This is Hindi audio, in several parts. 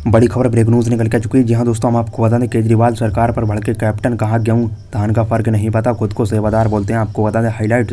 बड़ी खबर ब्रेक न्यूज़ निकल के चुकी है। जी हाँ दोस्तों, हम आपको बता दें केजरीवाल सरकार पर भड़के कैप्टन, कहा गेहूं धान का फर्क नहीं पता, खुद को सेवादार बोलते हैं। आपको बता दें हाईलाइट,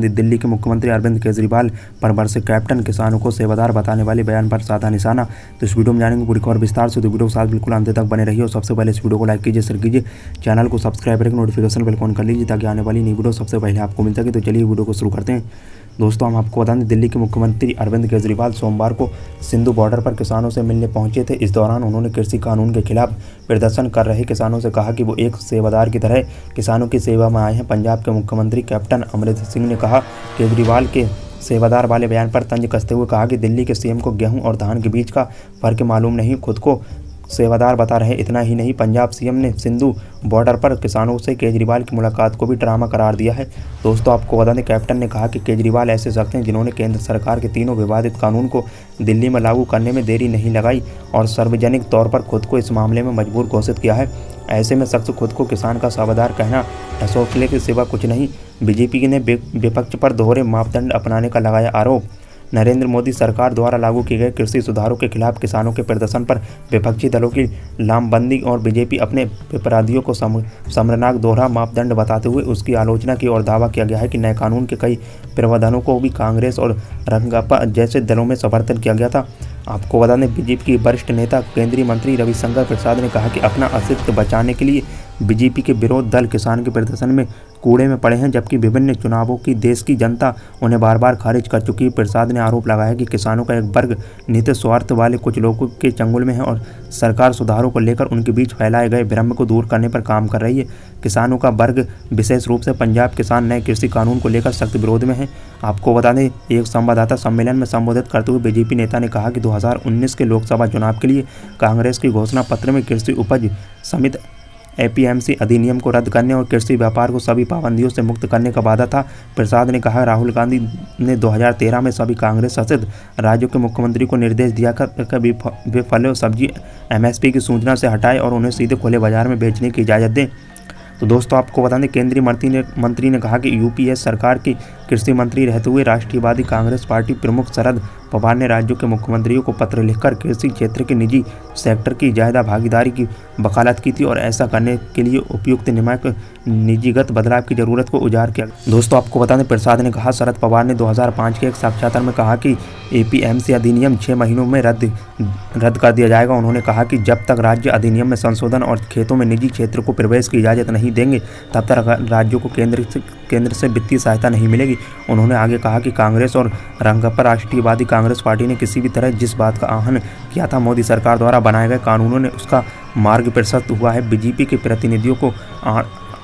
दिल्ली के मुख्यमंत्री अरविंद केजरीवाल पर बरसे कैप्टन, किसानों को सेवादार बताने वाले बयान पर साधा निशाना। तो इस वीडियो में जानेंगे पूरी खबर विस्तार से, तो वीडियो के साथ बिल्कुल अंत तक बने रहिए। और सबसे पहले इस वीडियो को लाइक कीजिए, शेयर कीजिए, चैनल को सब्सक्राइब करके नोटिफिकेशन बेल ऑन कर लीजिए ताकि आने वाली नई वीडियो सबसे पहले आपको मिल सके। तो चलिए वीडियो को शुरू करते हैं। दोस्तों, हम आपको बता दें दिल्ली के मुख्यमंत्री अरविंद केजरीवाल सोमवार को सिंधु बॉर्डर पर किसानों से मिलने पहुंचे थे। इस दौरान उन्होंने कृषि कानून के खिलाफ प्रदर्शन कर रहे किसानों से कहा कि वो एक सेवादार की तरह किसानों की सेवा में आए हैं। पंजाब के मुख्यमंत्री कैप्टन अमरिंदर सिंह ने कहा केजरीवाल के सेवादार वाले बयान पर तंज कसते हुए कहा कि दिल्ली के सीएम को गेहूं और धान के बीच का फर्क मालूम नहीं, खुद को सेवादार बता रहे। इतना ही नहीं, पंजाब सीएम ने सिंधु बॉर्डर पर किसानों से केजरीवाल की मुलाकात को भी ड्रामा करार दिया है। दोस्तों, आपको बता दें कैप्टन ने कहा कि केजरीवाल ऐसे शख्स हैं जिन्होंने केंद्र सरकार के तीनों विवादित कानून को दिल्ली में लागू करने में देरी नहीं लगाई और सार्वजनिक तौर पर खुद को इस मामले में मजबूर घोषित किया है। ऐसे में शख्स खुद को किसान का सेवादार कहना ढसोसले के सिवा कुछ नहीं। बीजेपी ने विपक्ष पर दोहरे मापदंड अपनाने का लगाया आरोप। नरेंद्र मोदी सरकार द्वारा लागू किए गए कृषि सुधारों के खिलाफ किसानों के प्रदर्शन पर विपक्षी दलों की लामबंदी और बीजेपी अपने अपराधियों को शर्मनाक दोहरा मापदंड बताते हुए उसकी आलोचना की और दावा किया गया है कि नए कानून के कई प्रावधानों को भी कांग्रेस और रंगापा जैसे दलों में समर्थन किया गया था। आपको बता दें बीजेपी के वरिष्ठ नेता केंद्रीय मंत्री रविशंकर प्रसाद ने कहा कि अपना अस्तित्व बचाने के लिए बीजेपी के विरोध दल किसान के प्रदर्शन में कूड़े में पड़े हैं, जबकि विभिन्न चुनावों की देश की जनता उन्हें बार बार खारिज कर चुकी है। प्रसाद ने आरोप लगाया कि किसानों का एक वर्ग नीति स्वार्थ वाले कुछ लोगों के चंगुल में है और सरकार सुधारों को लेकर उनके बीच फैलाए गए भ्रम को दूर करने पर काम कर रही है। किसानों का वर्ग विशेष रूप से पंजाब किसान नए कृषि कानून को लेकर सख्त विरोध में है। आपको बता दें एक संवाददाता सम्मेलन में संबोधित करते हुए बीजेपी नेता ने कहा कि 2019 के लोकसभा चुनाव के लिए कांग्रेस की घोषणा पत्र में कृषि उपज समिति एपीएमसी अधिनियम को रद्द करने और कृषि व्यापार को सभी पाबंदियों से मुक्त करने का वादा था। प्रसाद ने कहा राहुल गांधी ने 2013 में सभी कांग्रेस शासित राज्यों के मुख्यमंत्री को निर्देश दिया कि वे फल और सब्जी एमएसपी की सूचना से हटाएं और उन्हें सीधे खुले बाजार में बेचने की इजाज़त दें। तो दोस्तों, आपको बता दें केंद्रीय मंत्री ने कहा कि यूपीए सरकार की कृषि मंत्री रहते हुए राष्ट्रीयवादी कांग्रेस पार्टी प्रमुख शरद पवार ने राज्यों के मुख्यमंत्रियों को पत्र लिखकर कृषि क्षेत्र के निजी सेक्टर की ज़्यादा भागीदारी की वकालत की थी और ऐसा करने के लिए उपयुक्त नीतिगत बदलाव की जरूरत को उजागर किया। दोस्तों, आपको बता दें प्रसाद ने कहा शरद पवार ने 2005 के एक साक्षात्कार में कहा कि एपीएमसी अधिनियम 6 महीनों में रद्द कर दिया जाएगा। उन्होंने कहा कि जब तक राज्य अधिनियम में संशोधन और खेतों में निजी क्षेत्र को प्रवेश की इजाज़त नहीं देंगे तब तक राज्यों को केंद्र से वित्तीय सहायता नहीं मिलेगी। उन्होंने आगे कहा कि कांग्रेस और रंगप्पा राष्ट्रीयवादी कांग्रेस पार्टी ने किसी भी तरह जिस बात का आह्वान किया था मोदी सरकार द्वारा बनाए गए कानूनों ने उसका मार्ग प्रशस्त हुआ है। बीजेपी के प्रतिनिधियों को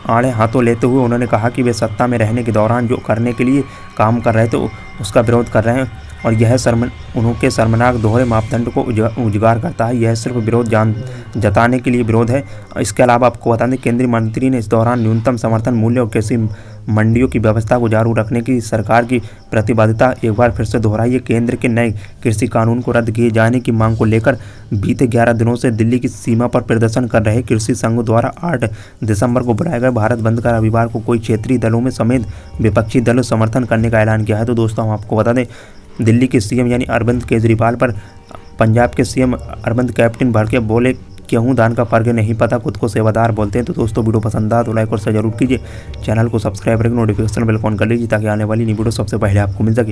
आड़े हाथों लेते हुए उन्होंने कहा कि वे सत्ता में रहने के दौरान जो करने के लिए काम कर रहे थे उसका विरोध कर रहे हैं और यह उनके शर्मनाक दोहरे मापदंड को उजागर करता है। यह सिर्फ विरोध जताने के लिए विरोध है। इसके अलावा आपको बता दें केंद्रीय मंत्री ने इस दौरान न्यूनतम समर्थन मूल्य और कृषि मंडियों की व्यवस्था को जारी रखने की सरकार की प्रतिबद्धता एक बार फिर से दोहराई है। केंद्र के नए कृषि कानून को रद्द किए जाने की मांग को लेकर बीते 11 दिनों से दिल्ली की सीमा पर प्रदर्शन कर रहे कृषि संघ द्वारा 8 दिसंबर को बुलाए गए भारत बंद का रविवार को कई क्षेत्रीय दलों में समेत विपक्षी दलों समर्थन करने का ऐलान किया है। तो दोस्तों, हम आपको बता दें दिल्ली के सीएम यानी अरविंद केजरीवाल पर पंजाब के सीएम अरविंद कैप्टन भड़के बोले गेहूं धान का फर्क नहीं पता, खुद को सेवादार बोलते हैं। तो दोस्तों, वीडियो पसंद आया तो लाइक और शेयर जरूर कीजिए, चैनल को सब्सक्राइब करके नोटिफिकेशन बेल ऑन कर लीजिए ताकि आने वाली नई वीडियो सबसे पहले आपको मिल सके।